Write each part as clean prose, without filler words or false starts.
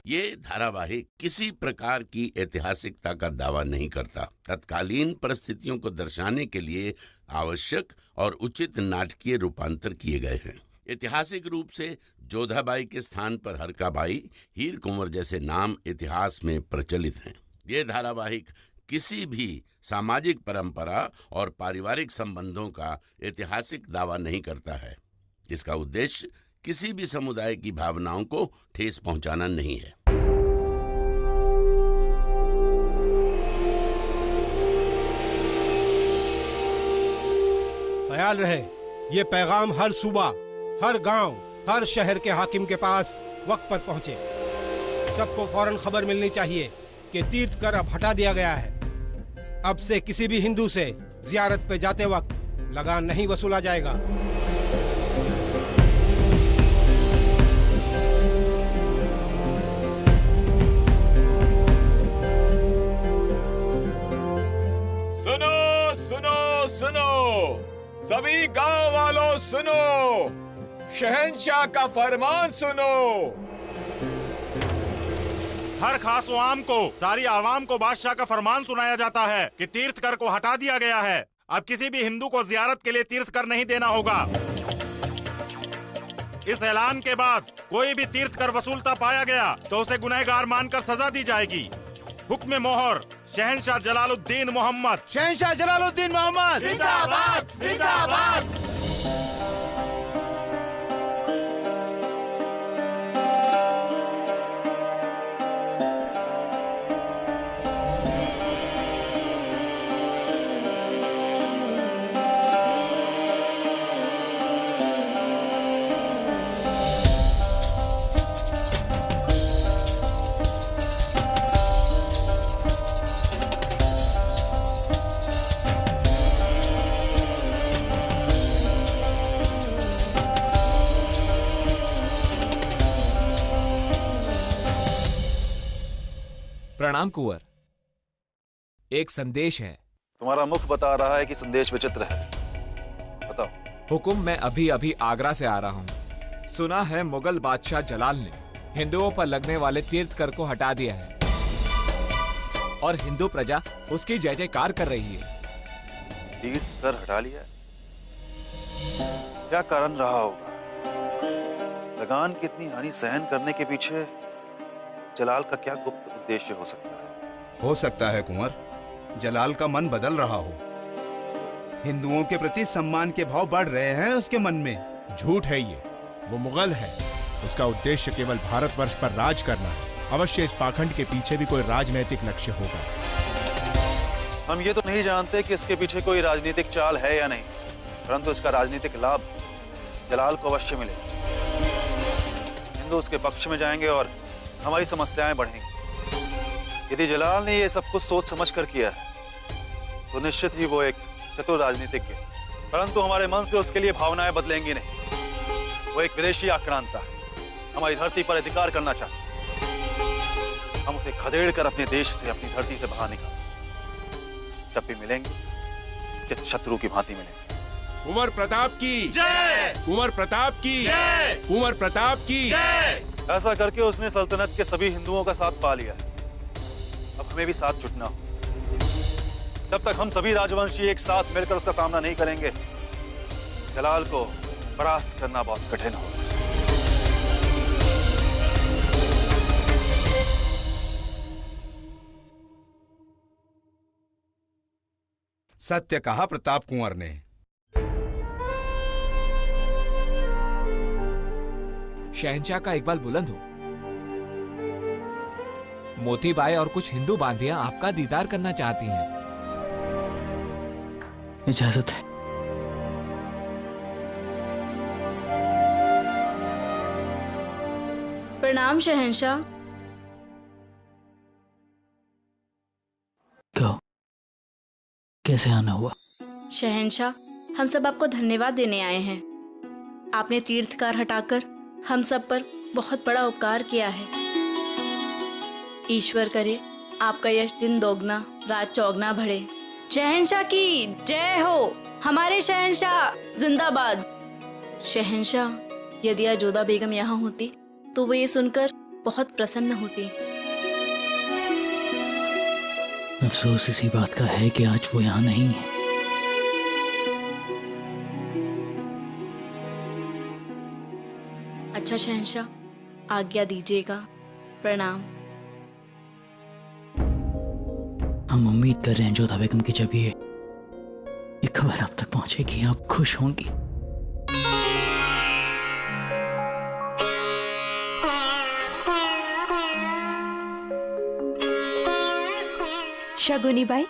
ये धारावाहिक किसी प्रकार की ऐतिहासिकता का दावा नहीं करता। तत्कालीन परिस्थितियों को दर्शाने के लिए आवश्यक और उचित नाटकीय रूपांतर किए गए हैं। ऐतिहासिक रूप से जोधाबाई के स्थान पर हरकाबाई, हीर कुंवर जैसे नाम इतिहास में प्रचलित हैं। ये धारावाहिक किसी भी सामाजिक परंपरा और पारिवारिक संबंधों का ऐतिहासिक दावा नहीं करता है। इसका उद्देश्य किसी भी समुदाय की भावनाओं को ठेस पहुंचाना नहीं है। ख्याल रहे, ये पैगाम हर सूबा, हर गांव, हर शहर के हाकिम के पास वक्त पर पहुंचे। सबको फौरन खबर मिलनी चाहिए कि तीर्थ कर अब हटा दिया गया है। अब से किसी भी हिंदू से जियारत पे जाते वक्त लगान नहीं वसूला जाएगा। सुनो सुनो सुनो, सभी गांव वालों सुनो, शहंशाह का फरमान सुनो। हर खास आम को, सारी आवाम को बादशाह का फरमान सुनाया जाता है कि तीर्थ कर को हटा दिया गया है। अब किसी भी हिंदू को जियारत के लिए तीर्थ कर नहीं देना होगा। इस ऐलान के बाद कोई भी तीर्थ कर वसूलता पाया गया तो उसे गुनहगार मानकर सजा दी जाएगी। हुक्म मोहर शहंशाह जलालुद्दीन मोहम्मद। शहंशाह जलालुद्दीन मोहम्मद जिंदाबाद जिंदाबाद। प्रणाम कुंवर, एक संदेश है। तुम्हारा मुख बता रहा है कि संदेश विचित्र है। बताओ। हुकुम, मैं अभी अभी आगरा से आ रहा हूँ। सुना है मुगल बादशाह जलाल ने हिंदुओं पर लगने वाले तीर्थ कर को हटा दिया है और हिंदू प्रजा उसकी जय जयकार कर रही है। तीर्थ कर हटा लिया? क्या कारण रहा होगा? लगान की इतनी हानि सहन करने के पीछे जलाल का क्या गुप्त उद्देश्य हो सकता है? हो सकता है कुंवर, जलाल का मन बदल रहा हो। हिंदुओं के प्रति सम्मान के भाव बढ़ रहे हैं उसके मन में। झूठ है ये, वो मुगल है। उसका उद्देश्य केवल भारतवर्ष पर राज करना है। अवश्य इस पाखंड के पीछे भी कोई राजनैतिक लक्ष्य होगा। हम ये तो नहीं जानते कि इसके पीछे कोई राजनीतिक चाल है या नहीं, परंतु इसका राजनीतिक लाभ जलाल को अवश्य मिलेगा। हिंदू उसके पक्ष में जाएंगे और हमारी समस्याएं बढ़ेंगी। यदि जलाल ने ये सब कुछ सोच समझ कर किया है तो निश्चित ही वो एक चतुर राजनीतिज्ञ है, परंतु हमारे मन से उसके लिए भावनाएं बदलेंगी नहीं। वो एक विदेशी आक्रांता है, हमारी धरती पर अधिकार करना चाहता है। हम उसे खदेड़ कर अपने देश से, अपनी धरती से बाहर निकालेंगे। जब भी मिलेंगे चित शत्रु की भांति मिलेंगे। कुंवर प्रताप की जय! कुंवर प्रताप की जय! कुंवर प्रताप की जय! ऐसा करके उसने सल्तनत के सभी हिंदुओं का साथ पा लिया है। अब हमें भी साथ जुटना हो। जब तक हम सभी राजवंशी एक साथ मिलकर उसका सामना नहीं करेंगे, जलाल को परास्त करना बहुत कठिन होगा। सत्य कहा प्रताप कुंवर ने। शहंशाह का इकबाल बुलंद हो। मोती बाई और कुछ हिंदू बांधियां आपका दीदार करना चाहती हैं। इजाजत है। प्रणाम शहंशाह। क्यों, कैसे आना हुआ? शहंशाह, हम सब आपको धन्यवाद देने आए हैं। आपने तीर्थकार हटाकर हम सब पर बहुत बड़ा उपकार किया है। ईश्वर करे आपका यश दिन दोगुना रात चौगुना बढ़े। शहंशाह की जय हो। हमारे शहंशाह जिंदाबाद। शहंशाह, यदि आज जोधा बेगम यहाँ होती तो वो ये सुनकर बहुत प्रसन्न होती। अफसोस इसी बात का है कि आज वो यहाँ नहीं है। अच्छा शहंशाह, आज्ञा दीजिएगा। प्रणाम। हम उम्मीद कर रहे हैं जोधा बेगम की जब ये खबर आप तक पहुंचेगी आप खुश होंगी। शगुनी बाई,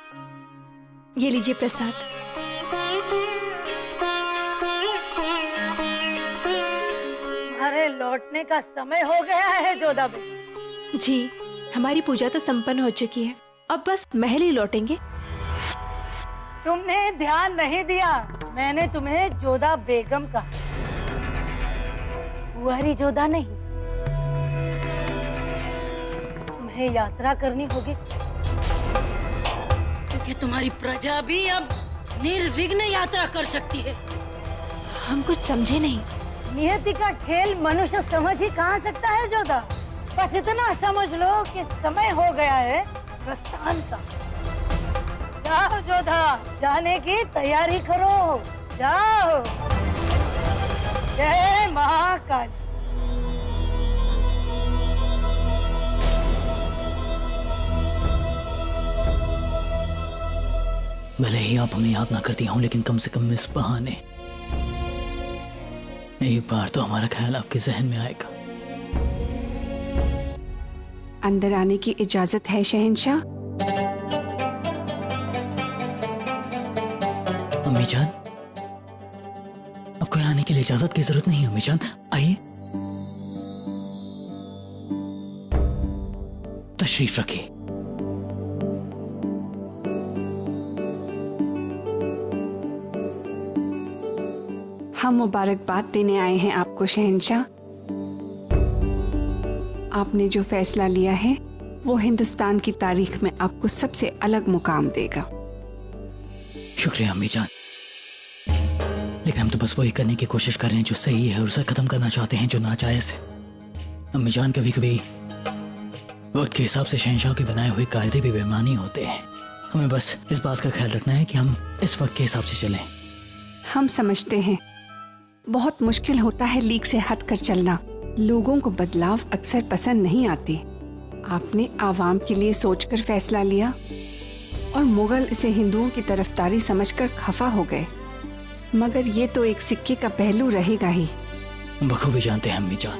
ये लीजिए प्रसाद। अरे लौटने का समय हो गया है जोधा बेगम। जी, हमारी पूजा तो संपन्न हो चुकी है, अब बस महल ही लौटेंगे। तुमने ध्यान नहीं दिया, मैंने तुम्हें जोधा बेगम कहा, कुंवारी जोधा नहीं। तुम्हें यात्रा करनी होगी क्योंकि तुम्हारी प्रजा भी अब निर्विघ्न यात्रा कर सकती है। हम कुछ समझे नहीं। नियति का खेल मनुष्य समझ ही कहाँ सकता है जोधा। बस इतना समझ लो कि समय हो गया है प्रस्थान का। जाओ जोधा, जाने की तैयारी करो, जाओ। जय महाकाल। भले ही आप हमें याद ना करती हों, लेकिन कम से कम इस बहाने एक बार तो हमारा ख्याल आपके जहन में आएगा। अंदर आने की इजाजत है शहंशाह? अम्मी जान, आपको आने के लिए इजाजत की जरूरत नहीं। अम्मी जान आइए, तशरीफ रखिए। हम मुबारकबाद देने आए हैं आपको शहंशाह। आपने जो फैसला लिया है वो हिंदुस्तान की तारीख में आपको सबसे अलग मुकाम देगा। शुक्रिया अम्मी जान, लेकिन हम तो बस वही करने की कोशिश कर रहे हैं जो सही है और उसे खत्म करना चाहते हैं जो नाजायज है। अम्मी जान, कभी कभी वक्त के हिसाब से शहंशाह के बनाए हुए कायदे भी बेमानी होते हैं। हमें बस इस बात का ख्याल रखना है कि हम इस वक्त के हिसाब से चलें। हम समझते हैं बहुत मुश्किल होता है लीक से हट कर चलना। लोगों को बदलाव अक्सर पसंद नहीं आते। आपने आवाम के लिए सोचकर फैसला लिया और मुगल इसे हिंदुओं की तरफदारी समझकर खफा हो गए, मगर ये तो एक सिक्के का पहलू रहेगा ही। बखूबी जानते हैं अम्मी जान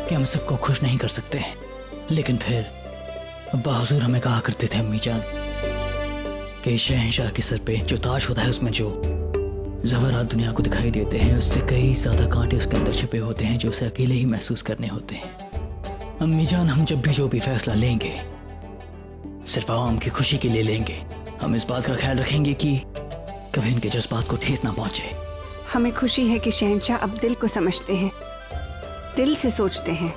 कि हम सबको खुश नहीं कर सकते, लेकिन फिर अब्बा हुजूर हमें कहा करते थे अम्मी जान कि शहंशाह के सर पे जो ताज होता है उसमें जो ज़वारात दुनिया को दिखाई देते हैं उससे कई ज्यादा कांटे उसके अंदर छिपे होते हैं जो उसे अकेले ही महसूस करने होते हैं। अम्मी जान, हम जब भी जो भी फैसला लेंगे सिर्फ आवाम की खुशी के लिए लेंगे। हम इस बात का ख्याल रखेंगे कि कभी इनके जज्बात को ठेस ना पहुंचे। हमें खुशी है कि शहंशाह अब दिल को समझते हैं, दिल से सोचते हैं।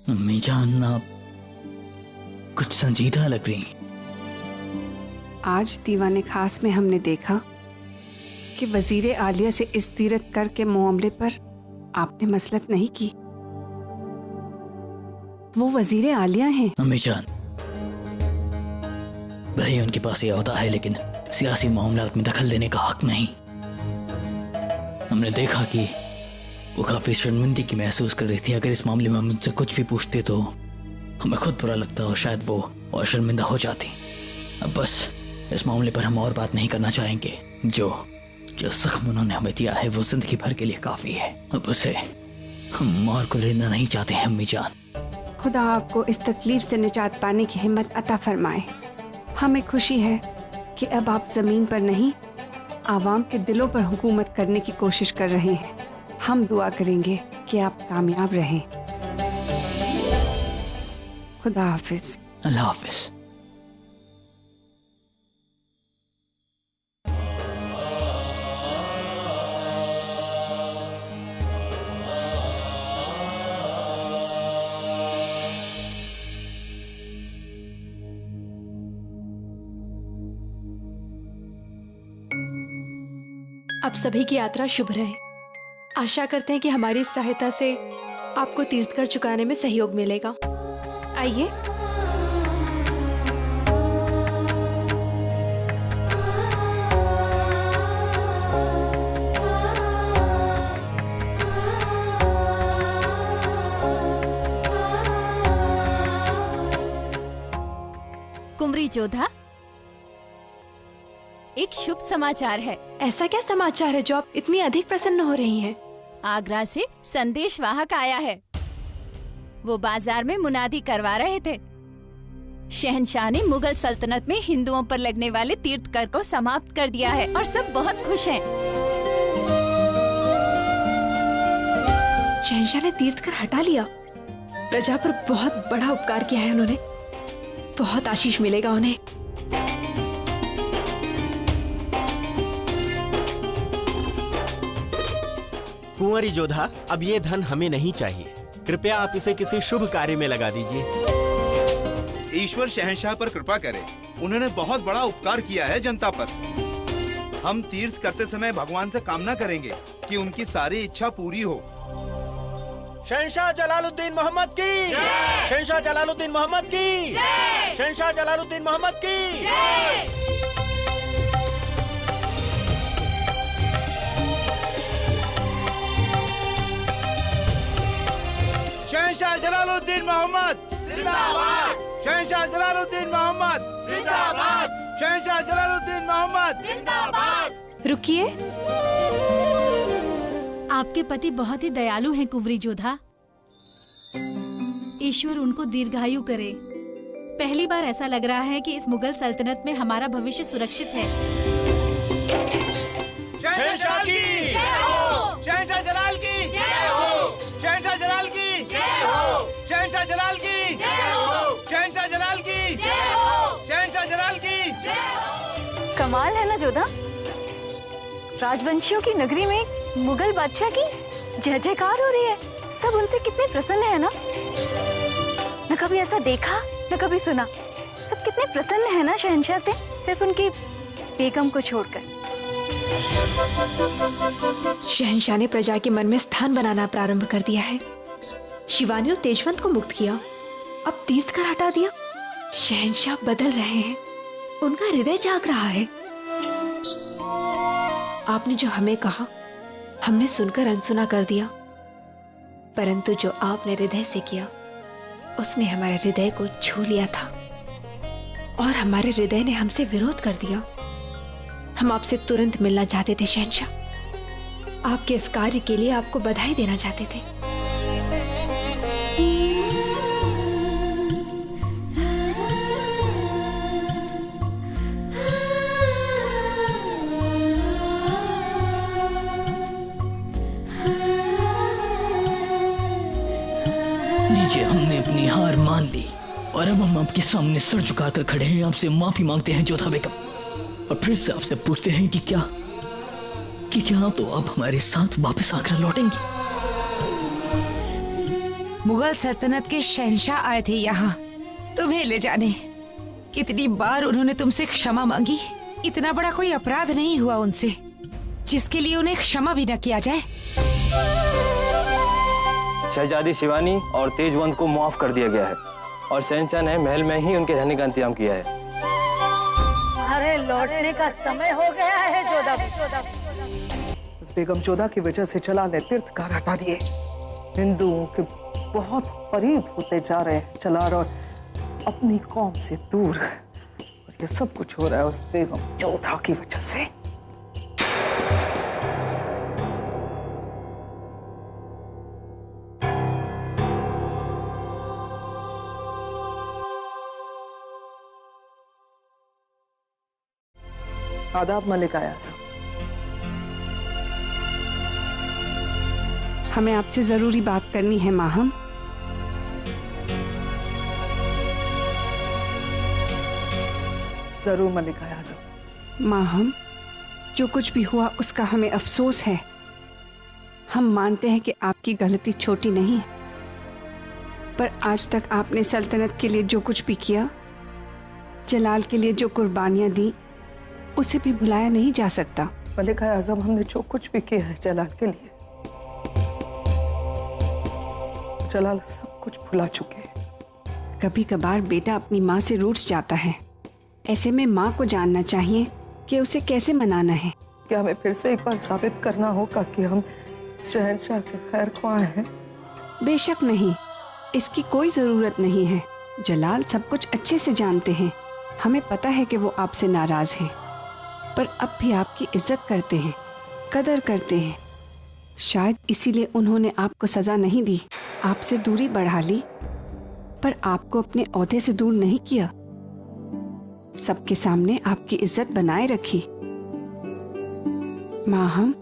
अम्मी जान, आप कुछ संजीदा लग रही। आज दीवाने खास में हमने देखा कि वजीर आलिया से इस तीरथ कर के मामले पर आपने मसलत नहीं की। वो वजीर आलिया हैं। अम्मी जान, भले उनके पास ये होता है लेकिन सियासी मामलात में दखल देने का हक नहीं। हमने देखा कि वो काफी शर्मिंदगी की महसूस कर रही थी। अगर इस मामले में हम उनसे कुछ भी पूछते तो हमें खुद बुरा लगता और शायद वो और शर्मिंदा हो जाती। अब बस इस मामले पर हम और बात नहीं करना चाहेंगे। जो जख्म उन्होंने हमें दिया है वो जिंदगी भर के लिए काफी है। अब उसे हम और को लेना नहीं चाहते हैं अम्मी जान। खुदा आपको इस तकलीफ से निजात पाने की हिम्मत अता फरमाए। हमें खुशी है कि अब आप जमीन पर नहीं आवाम के दिलों पर हुकूमत करने की कोशिश कर रहे हैं। हम दुआ करेंगे कि आप कामयाब रहें। खुदा हाफिज। अल्लाह हाफिज। अब सभी की यात्रा शुभ रहे। आशा करते हैं कि हमारी इस सहायता से आपको तीर्थ कर चुकाने में सहयोग मिलेगा। आइए। कुंवरी जोधा, एक शुभ समाचार है। ऐसा क्या समाचार है जो आप इतनी अधिक प्रसन्न हो रही हैं? आगरा से संदेश वाहक आया है। वो बाजार में मुनादी करवा रहे थे। शहंशाह ने मुगल सल्तनत में हिंदुओं पर लगने वाले तीर्थ कर को समाप्त कर दिया है और सब बहुत खुश हैं। शहंशाह ने तीर्थ कर हटा लिया। प्रजा पर बहुत बड़ा उपकार किया है उन्होंने। बहुत आशीष मिलेगा उन्हें। कुंवरी जोधा, अब ये धन हमें नहीं चाहिए। कृपया आप इसे किसी शुभ कार्य में लगा दीजिए। ईश्वर शहंशाह पर कृपा करे। उन्होंने बहुत बड़ा उपकार किया है जनता पर। हम तीर्थ करते समय भगवान से कामना करेंगे कि उनकी सारी इच्छा पूरी हो। शहंशाह जलालुद्दीन मोहम्मद की जय! शहंशाह जलालुद्दीन मोहम्मद की जय! शहंशाह जलालुद्दीन मोहम्मद की जय! शहंशाह जलालुद्दीन मोहम्मद जिंदाबाद। शहंशाह जलालुद्दीन मोहम्मद जिंदाबाद। शहंशाह जलालुद्दीन मोहम्मद जिंदाबाद। रुकिए। आपके पति बहुत ही दयालु हैं कुंवरी जोधा। ईश्वर उनको दीर्घायु करे। पहली बार ऐसा लग रहा है कि इस मुगल सल्तनत में हमारा भविष्य सुरक्षित है। शहंशाह की जय हो। शहंशाह जलाल की जय हो। शहंशाह जलाल की जय हो। शहंशाह जलाल की जय हो। शहंशाह जलाल की जय हो। शहंशाह जलाल की जय हो। कमाल है ना जोधा, राजवंशियों की नगरी में मुगल बादशाह की जय जयकार हो रही है। सब उनसे कितने प्रसन्न है ना। न कभी ऐसा देखा न कभी सुना। सब कितने प्रसन्न है ना शहंशाह से, सिर्फ उनकी बेगम को छोड़कर। शहंशाह ने प्रजा के मन में स्थान बनाना प्रारंभ कर दिया है। शिवानी और तेजवंत को मुक्त किया, अब तीर्थ कर हटा दिया। शहंशाह बदल रहे हैं, उनका हृदय जाग रहा है। आपने जो हमें कहा हमने सुनकर अनसुना कर दिया, परंतु जो आपने हृदय से किया उसने हमारे हृदय को छू लिया था और हमारे हृदय ने हमसे विरोध कर दिया। हम आपसे तुरंत मिलना चाहते थे शहंशाह। आपके इस कार्य के लिए आपको बधाई देना चाहते थे। लीजिए, हमने अपनी हार मान ली और अब हम आपके सामने सर झुकाकर खड़े हैं। आपसे माफी मांगते हैं जोधा बेगम, और फिर से आपसे पूछते हैं कि क्या तो आप हमारे साथ वापस आकर लौटेंगी? मुगल सल्तनत के शहंशाह आए थे यहाँ तुम्हें ले जाने। कितनी बार उन्होंने तुमसे क्षमा मांगी। इतना बड़ा कोई अपराध नहीं हुआ उनसे जिसके लिए उन्हें क्षमा भी न किया जाए। शहजादी शिवानी और तेजवंत को माफ कर दिया गया है और शहंशाह ने महल में ही उनके रहने का इंतजाम किया है। अरे लौटने का समय हो गया है जोधा। बेगम जोधा की वजह से जलाल ने तीर्थकार हटा दिए। हिंदुओं के बहुत करीब होते जा रहे हैं जलाल, और अपनी कौम से दूर। और ये सब कुछ हो रहा है उस बेगम जोधा की वजह से। आदाब मलिक आयाज़म। हमें आपसे जरूरी बात करनी है माहम। जरूर मलिक आयाज़म। माहम, जो कुछ भी हुआ उसका हमें अफसोस है। हम मानते हैं कि आपकी गलती छोटी नहीं है, पर आज तक आपने सल्तनत के लिए जो कुछ भी किया, जलाल के लिए जो कुर्बानियां दी, उसे भी भुलाया नहीं जा सकता। मलिका आजम, हमने जो कुछ भी किया है जलाल के लिए, जलाल सब कुछ भुला चुके हैं। कभी कभार बेटा अपनी माँ से रूठ जाता है, ऐसे में माँ को जानना चाहिए कि उसे कैसे मनाना है। क्या हमें फिर से एक बार साबित करना होगा कि हम शहंशाह के खैर ख्वाह हैं? बेशक नहीं, इसकी कोई जरूरत नहीं है। जलाल सब कुछ अच्छे से जानते हैं। हमें पता है कि वो आपसे नाराज हैं, पर अब भी आपकी इज्जत करते हैं, कदर करते हैं। शायद इसीलिए उन्होंने आपको सजा नहीं दी, आपसे दूरी बढ़ा ली, पर आपको अपने ओहदे से दूर नहीं किया। सबके सामने आपकी इज्जत बनाए रखी। माहम,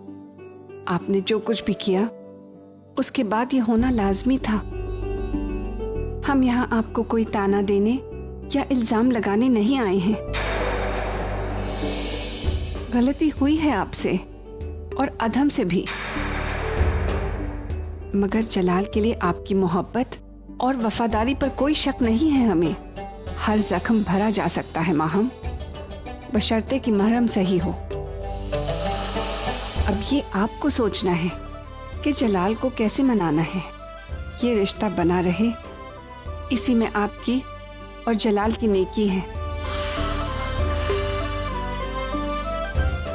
आपने जो कुछ भी किया उसके बाद ये होना लाजमी था। हम यहाँ आपको कोई ताना देने या इल्जाम लगाने नहीं आए हैं। गलती हुई है आपसे और अधम से भी, मगर जलाल के लिए आपकी मोहब्बत और वफादारी पर कोई शक नहीं है। हमें हर जख्म भरा जा सकता है माहम, बशर्ते कि महरम सही हो। अब ये आपको सोचना है कि जलाल को कैसे मनाना है। ये रिश्ता बना रहे, इसी में आपकी और जलाल की नेकी है।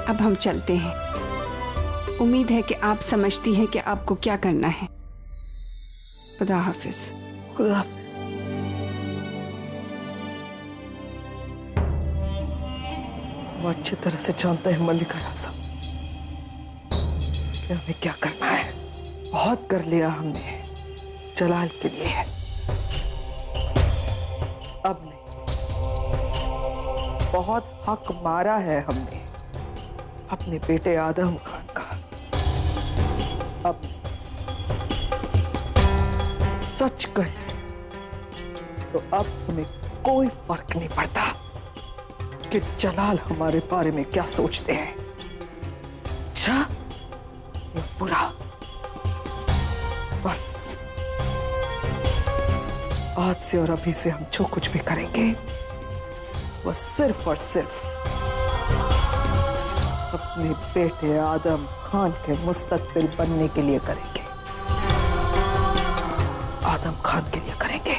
अब हम चलते हैं। उम्मीद है कि आप समझती हैं कि आपको क्या करना है। खुदा हाफिज। खुदा हाफिज। वो अच्छी तरह से जानते हैं मलिका आजम कि हमें क्या करना है। बहुत कर लिया हमने जलाल के लिए, अब नहीं। बहुत हक मारा है हमने अपने बेटे आदम खान का। अब सच कहें तो अब हमें कोई फर्क नहीं पड़ता कि जलाल हमारे बारे में क्या सोचते हैं, अच्छा या बुरा। बस आज से और अभी से हम जो कुछ भी करेंगे वह सिर्फ और सिर्फ अपने बेटे आदम खान के मुस्तकबिल बनने के लिए करेंगे, आदम खान के लिए करेंगे।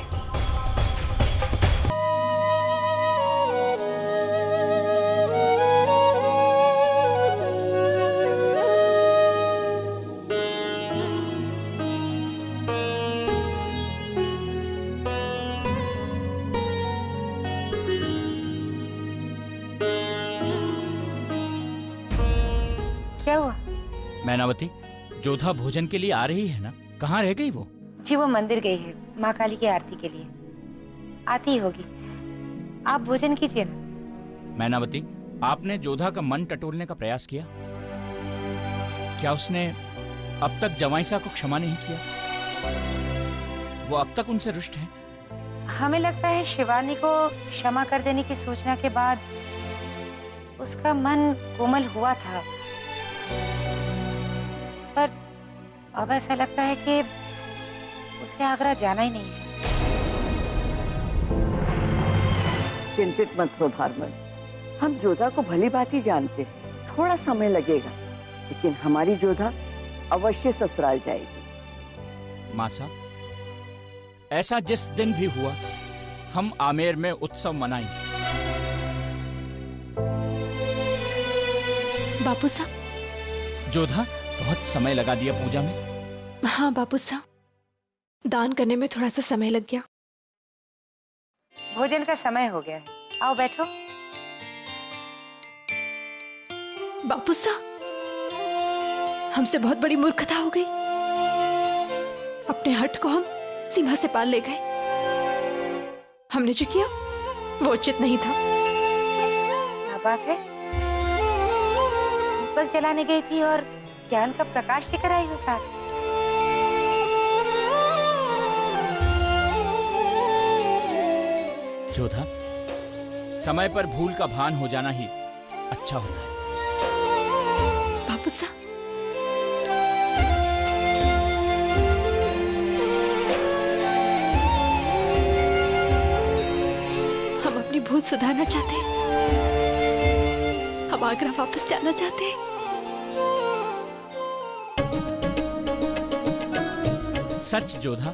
क्या हुआ? मैनावती, जोधा भोजन के लिए आ रही है ना? कहाँ रह गई वो? जी वो मंदिर गई है माँ काली की आरती के लिए, आती ही होगी। आप भोजन कीजिए ना। मैनावती, आपने जोधा का मन टटोलने का प्रयास किया? क्या उसने अब तक जवाईसा को क्षमा नहीं किया? वो अब तक उनसे रुष्ट है? हमें लगता है शिवानी को क्षमा कर देने की सूचना के बाद उसका मन कोमल हुआ था, पर अब ऐसा लगता है कि उसे आगरा जाना ही नहीं है। चिंतित मत हो भारमल, हम जोधा को भली बात ही जानते हैं। थोड़ा समय लगेगा, लेकिन हमारी जोधा अवश्य ससुराल जाएगी। मासा, ऐसा जिस दिन भी हुआ हम आमेर में उत्सव मनाएंगे। बापू साहब। जोधा, बहुत समय लगा दिया पूजा में। हाँ बापू साहब, दान करने में थोड़ा सा समय लग गया। भोजन का समय हो गया है, आओ बैठो। बापू साहब, हमसे बहुत बड़ी मूर्खता हो गई। अपने हट को हम सीमा से पार ले गए। हमने जो किया वो उचित नहीं था। क्या बात है? दीपक जलाने गई थी और ज्ञान का प्रकाश लेकर आई हो साथ। जोधा, समय पर भूल का भान हो जाना ही अच्छा होता है। बापू साहब, हम अपनी भूल सुधारना चाहते हैं। हम आगरा वापस जाना चाहते हैं। सच जोधा?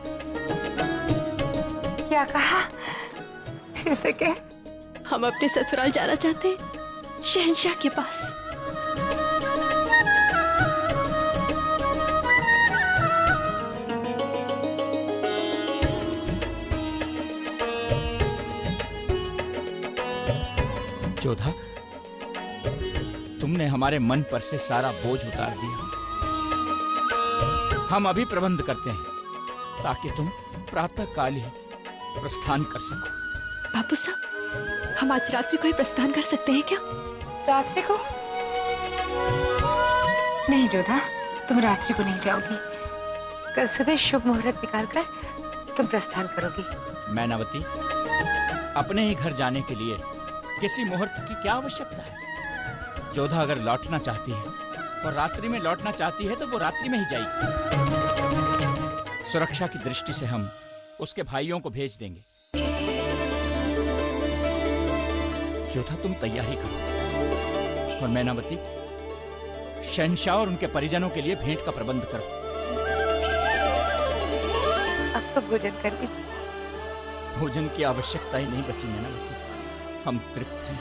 क्या कहा? फिर से कह। हम अपने ससुराल जाना चाहते हैं, शहंशाह के पास। जोधा, तुमने हमारे मन पर से सारा बोझ उतार दिया। हम अभी प्रबंध करते हैं ताकि तुम प्रातः काल ही प्रस्थान कर सको। बापू साहब, हम आज रात्रि को ही प्रस्थान कर सकते हैं क्या? रात्रि को? नहीं जोधा, तुम रात्रि को नहीं जाओगी। कल सुबह शुभ मुहूर्त निकालकर तुम प्रस्थान करोगी। मैनावती, अपने ही घर जाने के लिए किसी मुहूर्त की क्या आवश्यकता है? जोधा अगर लौटना चाहती है और रात्रि में लौटना चाहती है तो वो रात्रि में ही जाएगी। सुरक्षा की दृष्टि से हम उसके भाइयों को भेज देंगे। जोधा, तुम तैयारी करो और मैनावती, शहंशाह और उनके परिजनों के लिए भेंट का प्रबंध करो। अब तो भोजन कर ली। भोजन की आवश्यकता ही नहीं बची मैनावती, हम तृप्त हैं।